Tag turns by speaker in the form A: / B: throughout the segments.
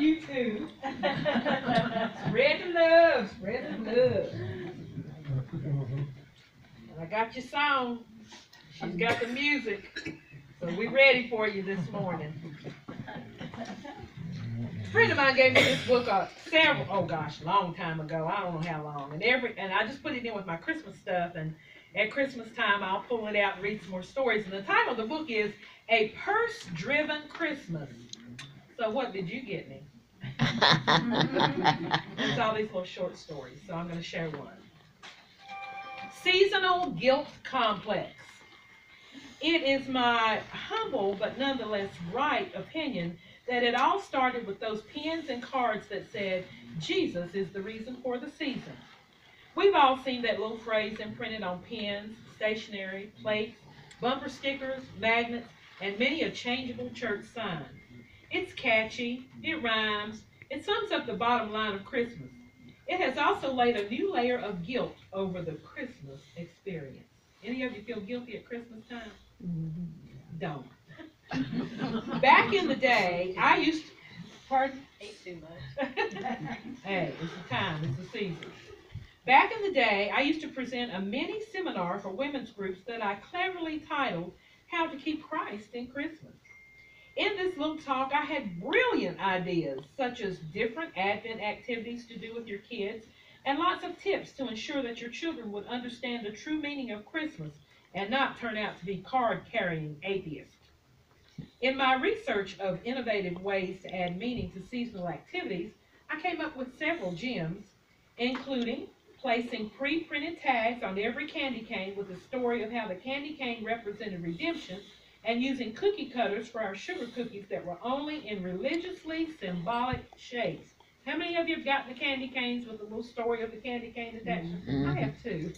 A: love you too. Spread the love, spread the love. And I got your song. She's got the music. So we're ready for you this morning. A friend of mine gave me this book long time ago. I don't know how long. And I just put it in with my Christmas stuff. And at Christmas time, I'll pull it out and read some more stories. And the title of the book is A Purse-Driven Christmas. So what did you get me? It's all these little short stories. So I'm going to share one. Seasonal Guilt Complex. It is my humble but nonetheless right opinion that it all started with those pens and cards that said, Jesus is the reason for the season. We've all seen that little phrase imprinted on pens, stationery, plates, bumper stickers, magnets, and many a changeable church sign. It's catchy, it rhymes, it sums up the bottom line of Christmas. It has also laid a new layer of guilt over the Christmas experience. Any of you feel guilty at Christmas time? Don't. Back in the day, I used to, pardon?
B: Ain't too much.
A: Hey, it's the time, it's the season. Back in the day, I used to present a mini seminar for women's groups that I cleverly titled, How to Keep Christ in Christmas. In this little talk, I had brilliant ideas, such as different Advent activities to do with your kids, and lots of tips to ensure that your children would understand the true meaning of Christmas and not turn out to be card-carrying atheists. In my research of innovative ways to add meaning to seasonal activities, I came up with several gems, including placing pre-printed tags on every candy cane with a story of how the candy cane represented redemption, and using cookie cutters for our sugar cookies that were only in religiously symbolic shapes. How many of you have gotten the candy canes with the little story of the candy cane attached? I have too.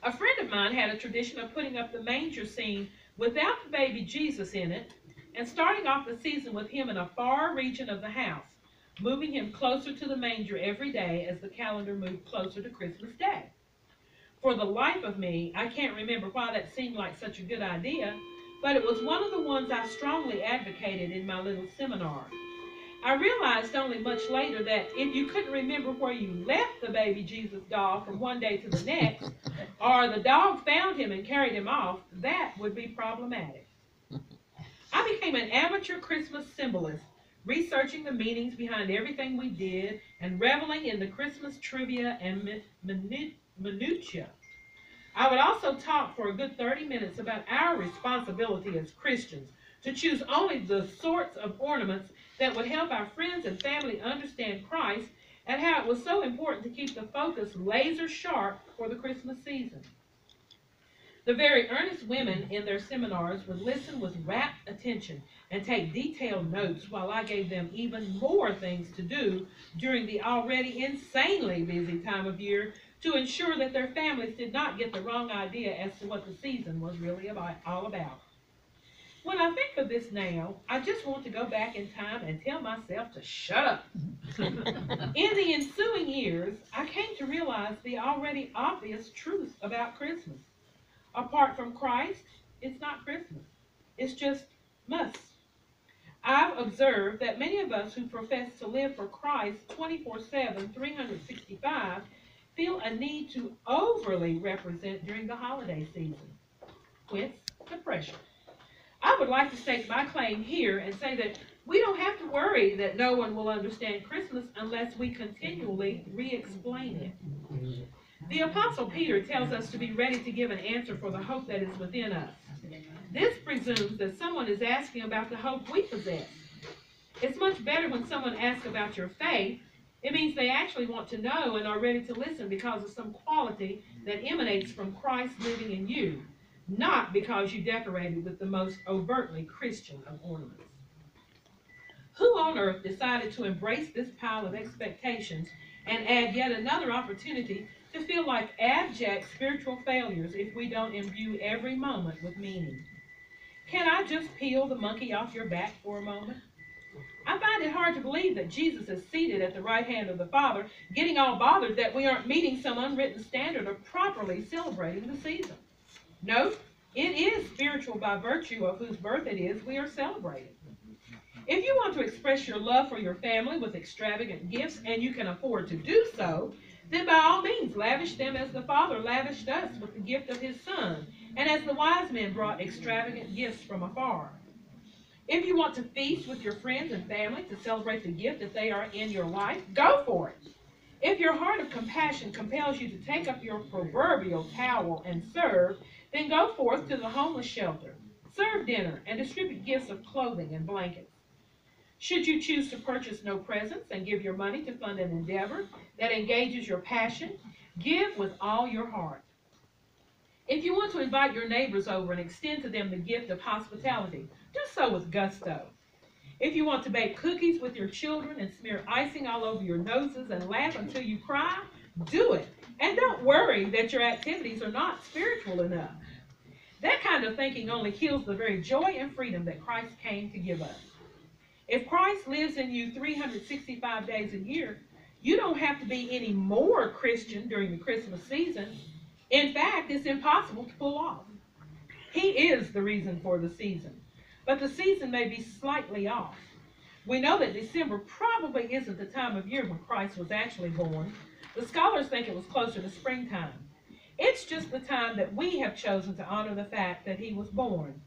A: A friend of mine had a tradition of putting up the manger scene without the baby Jesus in it and starting off the season with him in a far region of the house, moving him closer to the manger every day as the calendar moved closer to Christmas Day. For the life of me, I can't remember why that seemed like such a good idea, but it was one of the ones I strongly advocated in my little seminar. I realized only much later that if you couldn't remember where you left the baby Jesus doll from one day to the next, or the dog found him and carried him off, that would be problematic. I became an amateur Christmas symbolist, researching the meanings behind everything we did and reveling in the Christmas trivia and minutiae. I would also talk for a good 30 minutes about our responsibility as Christians to choose only the sorts of ornaments that would help our friends and family understand Christ, and how it was so important to keep the focus laser sharp for the Christmas season. The very earnest women in their seminars would listen with rapt attention and take detailed notes while I gave them even more things to do during the already insanely busy time of year to ensure that their families did not get the wrong idea as to what the season was really all about. When I think of this now, I just want to go back in time and tell myself to shut up. In the ensuing years, I came to realize the already obvious truth about Christmas. Apart from Christ, it's not Christmas. It's just must. I've observed that many of us who profess to live for Christ 24/7, 365, feel a need to overly represent during the holiday season. Quits the pressure. I would like to stake my claim here and say that we don't have to worry that no one will understand Christmas unless we continually re-explain it. The Apostle Peter tells us to be ready to give an answer for the hope that is within us. This presumes that someone is asking about the hope we possess. It's much better when someone asks about your faith. It means they actually want to know and are ready to listen because of some quality that emanates from Christ living in you, not because you decorated with the most overtly Christian of ornaments. Who on earth decided to embrace this pile of expectations and add yet another opportunity to feel like abject spiritual failures if we don't imbue every moment with meaning? Can I just peel the monkey off your back for a moment? I find it hard to believe that Jesus is seated at the right hand of the Father, getting all bothered that we aren't meeting some unwritten standard of properly celebrating the season. No, it is spiritual by virtue of whose birth it is we are celebrating. If you want want to express your love for your family with extravagant gifts, and you can afford to do so, then by all means lavish them as the Father lavished us with the gift of his Son, and as the wise men brought extravagant gifts from afar. If you want to feast with your friends and family to celebrate the gift that they are in your life, go for it. If your heart of compassion compels you to take up your proverbial towel and serve, then go forth to the homeless shelter, serve dinner, and distribute gifts of clothing and blankets. Should you choose to purchase no presents and give your money to fund an endeavor that engages your passion, give with all your heart. If you want to invite your neighbors over and extend to them the gift of hospitality, do so with gusto. If you want to bake cookies with your children and smear icing all over your noses and laugh until you cry, do it. And don't worry that your activities are not spiritual enough. That kind of thinking only kills the very joy and freedom that Christ came to give us. If Christ lives in you 365 days a year, you don't have to be any more Christian during the Christmas season. In fact, it's impossible to pull off. He is the reason for the season. But the season may be slightly off. We know that December probably isn't the time of year when Christ was actually born. The scholars think it was closer to springtime. It's just the time that we have chosen to honor the fact that he was born.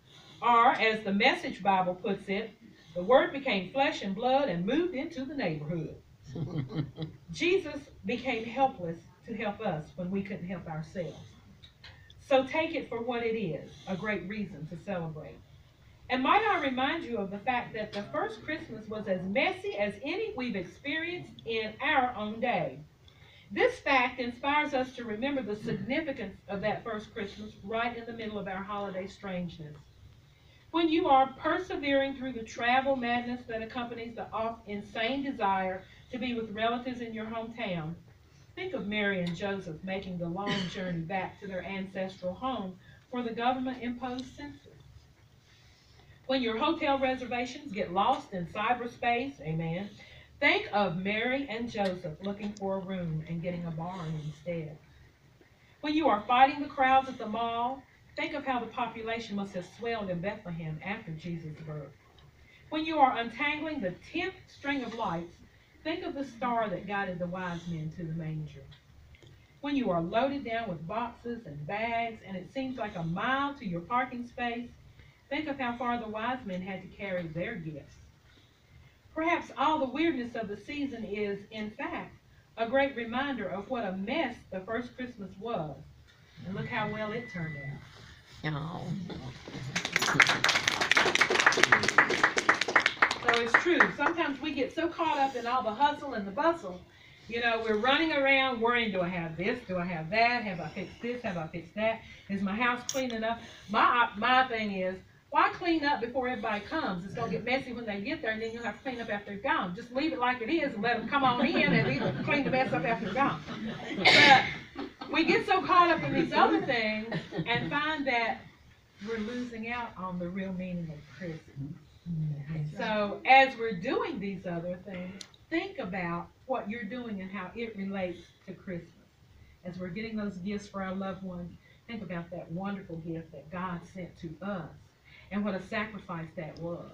A: Or, as the Message Bible puts it, the Word became flesh and blood and moved into the neighborhood. Jesus became helpless to help us when we couldn't help ourselves. So take it for what it is, a great reason to celebrate. And might I remind you of the fact that the first Christmas was as messy as any we've experienced in our own day. This fact inspires us to remember the significance of that first Christmas right in the middle of our holiday strangeness. When you are persevering through the travel madness that accompanies the insane desire to be with relatives in your hometown, think of Mary and Joseph making the long journey back to their ancestral home for the government-imposed census. When your hotel reservations get lost in cyberspace, amen, think of Mary and Joseph looking for a room and getting a barn instead. When you are fighting the crowds at the mall, think of how the population must have swelled in Bethlehem after Jesus' birth. When you are untangling the 10th string of lights, think of the star that guided the wise men to the manger. When you are loaded down with boxes and bags and it seems like a mile to your parking space, think of how far the wise men had to carry their gifts. Perhaps all the weirdness of the season is, in fact, a great reminder of what a mess the first Christmas was. And look how well it turned out.
B: Oh.
A: So it's true. Sometimes we get so caught up in all the hustle and the bustle. You know, we're running around worrying, do I have this? Do I have that? Have I fixed this? Have I fixed that? Is my house clean enough? My thing is, why clean up before everybody comes? It's going to get messy when they get there, and then you'll have to clean up after they're gone. Just leave it like it is and let them come on in and leave it, clean the mess up after they're gone. But we get so caught up in these other things and find that we're losing out on the real meaning of Christmas. So as we're doing these other things, think about what you're doing and how it relates to Christmas. As we're getting those gifts for our loved ones, think about that wonderful gift that God sent to us and what a sacrifice that was.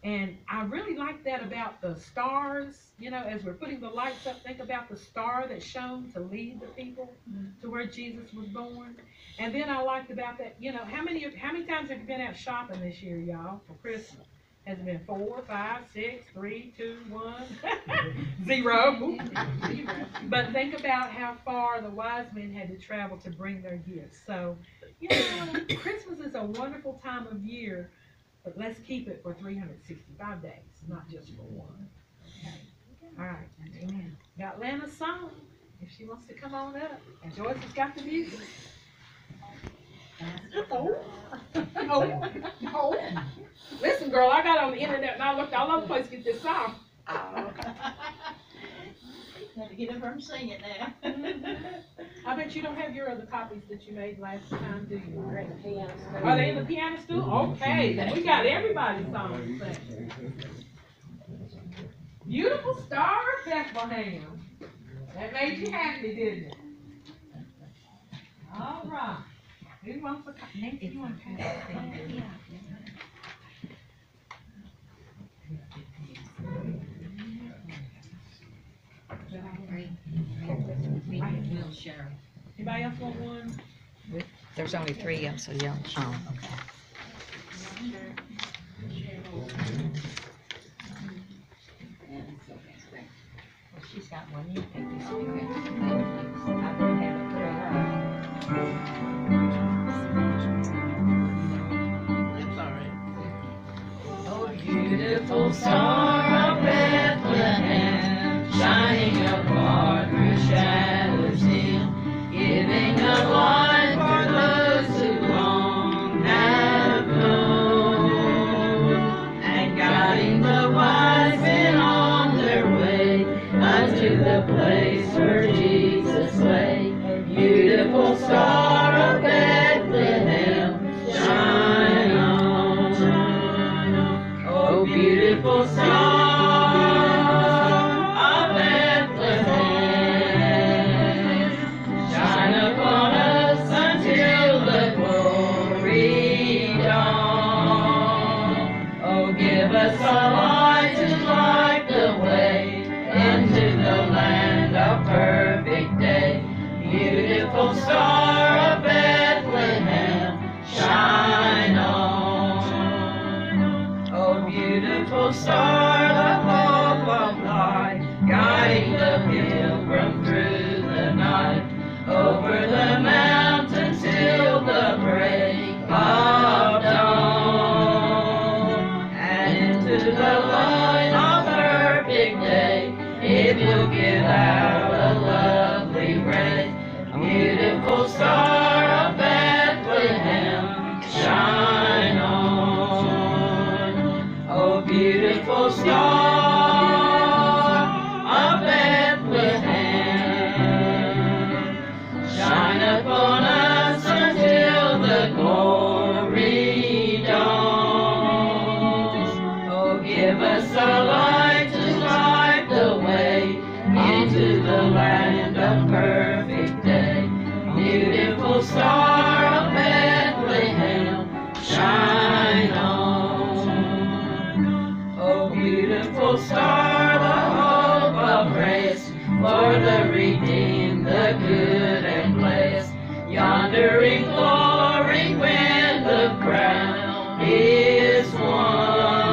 A: And I really like that about the stars. You know, as we're putting the lights up, think about the star that shone to lead the people to where Jesus was born. And then I liked about that, you know, how many times have you been out shopping this year, y'all, for Christmas? Has it been 4, 5, 6, 3, 2, 1, 0? But think about how far the wise men had to travel to bring their gifts. So, you know, Christmas is a wonderful time of year, but let's keep it for 365 days, not just for one. Okay. All right. Amen. Got Lana's song, if she wants to come on up. And Joyce has got the music. Oh. Listen, girl, I got on the internet and I looked all over the place to get this song.
C: Have to get up and sing it now.
A: I bet you don't have your other copies that you made last time, do you?
C: We're at the piano stool.
A: Are they in the piano stool? Okay, we got everybody's songs. Beautiful Star of Bethlehem. That made you happy, didn't it? All right. Who wants to Nancy, you want to pass it?
C: We'll share.
A: Anybody else want one?
B: There's only 3 of them, so yeah.
C: Oh, okay. Well, she's got one. You take this. Okay. I don't have it for her.
D: That's all right.
C: Oh, beautiful star of Bethlehem, shining apart through shadows dim, giving a light for those who long have known, and guiding the wise men on their way unto the place where Jesus lay. Beautiful star of Bethlehem, shine on, shine on. Oh, beautiful star of Bethlehem, shine upon us until the glory dawn. Oh, give us a light to light the way into the land of perfect day. Beautiful star of Bethlehem, shine on. Oh, beautiful star, the hope of light, guiding the pilgrim through the night, over the mountains till the break of dawn, and into the light of perfect day, it will give out a lovely ray. Beautiful star of Bethlehem, shine on. Oh, beautiful star of Bethlehem, shine upon us until the glory dawns. Oh, give us a light to light the way into the land of perfect day. Beautiful star of Bethlehem, shine on. Oh, beautiful star, the hope of grace, for the redeemed, the good and blessed, yonder in glory when the crown is won.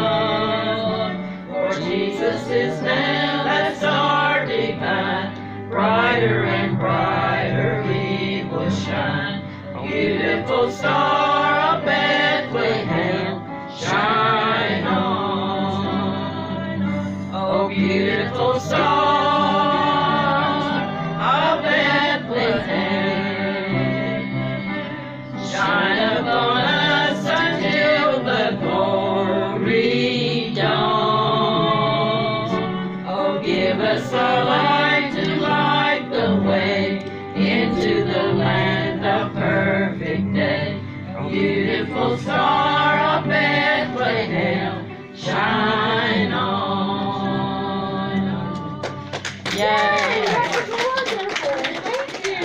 C: For Jesus is now that star divine, brighter and brighter we will shine. Beautiful star of Bethlehem, shine on. Oh, beautiful star of Bethlehem, shine upon us until the glory dawns. Oh, give us a light to light the way into the land of perfect day. Beautiful star of Bethlehem, shine on. Yay!
D: That was
C: wonderful. Thank you.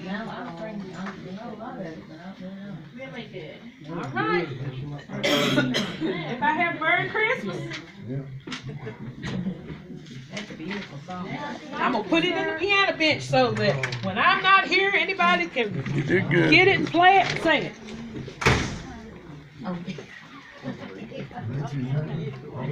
C: Now I'll bring, I know a lot of it, but I don't know. Really good.
A: All right. Everybody have Merry Christmas.
C: That's a beautiful song.
A: I'm gonna put it in the piano bench so that when I'm not here, anybody can
D: You did good.
A: get it and play it and sing it.
C: Oh.